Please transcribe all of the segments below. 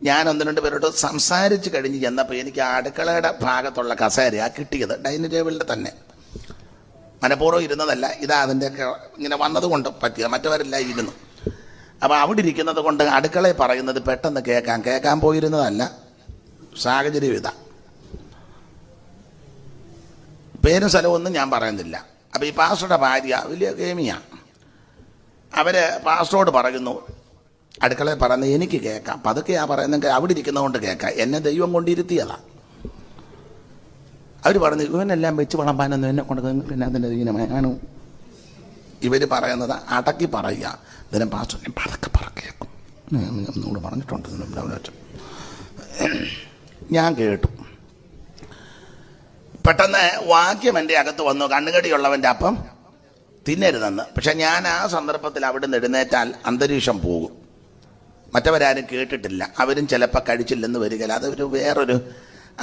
ഞാൻ ഒന്ന് രണ്ട് പേരോട് സംസാരിച്ച് കഴിഞ്ഞ് ചെന്നപ്പോൾ എനിക്ക് ആ അടുക്കളയുടെ ഭാഗത്തുള്ള കസേരയാണ് കിട്ടിയത്, ഡൈനിങ് ടേബിളിൻ്റെ തന്നെ. മനഃപൂർവ്വം ഇരുന്നതല്ല, ഇതാ അതിൻ്റെയൊക്കെ ഇങ്ങനെ വന്നതുകൊണ്ട് പറ്റിയത്, മറ്റവരെല്ലാം ഇരുന്നു. അപ്പോൾ അവിടെ ഇരിക്കുന്നത് കൊണ്ട് അടുക്കളയിൽ പറയുന്നത് പെട്ടെന്ന് കേൾക്കാൻ പോയിരുന്നതല്ല, സാഹചര്യം ഇതാ. പേരും സ്ഥലമൊന്നും ഞാൻ പറയുന്നില്ല. അപ്പോൾ ഈ പാസ്റ്ററുടെ ഭാര്യ വലിയ കേമിയാണ്. അവർ പാസ്റ്ററോട് പറയുന്നു, അടുക്കളയിൽ പറയുന്നത് എനിക്ക് കേൾക്കാം, പതുക്കെയാ പറയുന്നെങ്കിൽ അവിടെ ഇരിക്കുന്നതുകൊണ്ട് കേൾക്കാം, എന്നെ ദൈവം കൊണ്ടിരുത്തിയതാണ്. അവർ പറഞ്ഞു ഇവനെല്ലാം വെച്ച് വിളമ്പാനൊന്നും എന്നെ കൊണ്ട് പിന്നെ അതിൻ്റെ ദീനമാണോ. ഇവർ പറയുന്നത് അടക്കി പറയുക, ഇതിനെ പാസ്റ്റർ പതുക്കെ പറക്കേക്കും എന്നോട് പറഞ്ഞിട്ടുണ്ട്. ഞാൻ കേട്ടു. പെട്ടെന്ന് വാക്യം എൻ്റെ അകത്ത് വന്നു, കണ്ണുകടിയുള്ളവൻ്റെ അപ്പം തിന്നരുതെന്ന്. പക്ഷെ ഞാൻ ആ സന്ദർഭത്തിൽ അവിടെ നിന്ന് എഴുന്നേറ്റാൽ അന്തരീക്ഷം പോകും. മറ്റവരാരും കേട്ടിട്ടില്ല, അവരും ചിലപ്പോൾ കഴിച്ചില്ലെന്ന് വരികയില്ല, അതൊരു വേറൊരു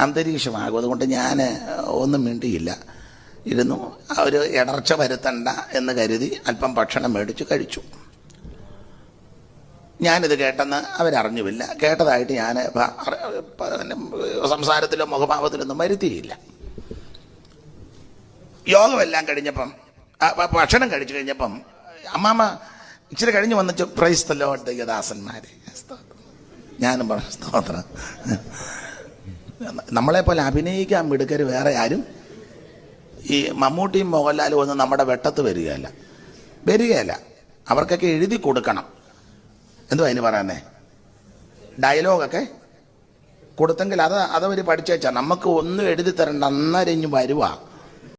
അന്തരീക്ഷമാകും. അതുകൊണ്ട് ഞാൻ ഒന്നും മിണ്ടിയില്ല, ഇരുന്നു. ഒരു ഇടർച്ച വരുത്തണ്ട എന്ന് കരുതി അല്പം ഭക്ഷണം മേടിച്ച് കഴിച്ചു. ഞാനിത് കേട്ടെന്ന് അവരറിഞ്ഞുമില്ല, കേട്ടതായിട്ട് ഞാൻ സംസാരത്തിലോ മുഖഭാവത്തിലൊന്നും വരുത്തിയില്ല. യോഗമെല്ലാം കഴിഞ്ഞപ്പം, ഭക്ഷണം കഴിച്ചു കഴിഞ്ഞപ്പം അമ്മാമ്മ ഇച്ചിരി കഴിഞ്ഞ് വന്നിട്ട് പ്രൈസ് ദി ലോർഡ് ദൈവദാസന്മാരെ, ഞാനും പറഞ്ഞു സ്തോത്രം. നമ്മളെപ്പോലെ അഭിനയിക്കാൻ മിടുക്കർ വേറെ ആരും, ഈ മമ്മൂട്ടിയും മോഹൻലാലും ഒന്നും നമ്മുടെ വെട്ടത്ത് വരികയല്ല. അവർക്കൊക്കെ എഴുതി കൊടുക്കണം. എന്തുവാ അതിന് പറയുന്നേ, ഡയലോഗൊക്കെ കൊടുത്തെങ്കിൽ അതവർ പഠിച്ചു വെച്ചാൽ നമുക്ക് ഒന്നും എഴുതി തരണ്ട, അന്നേരം ഇനി വരുവാ.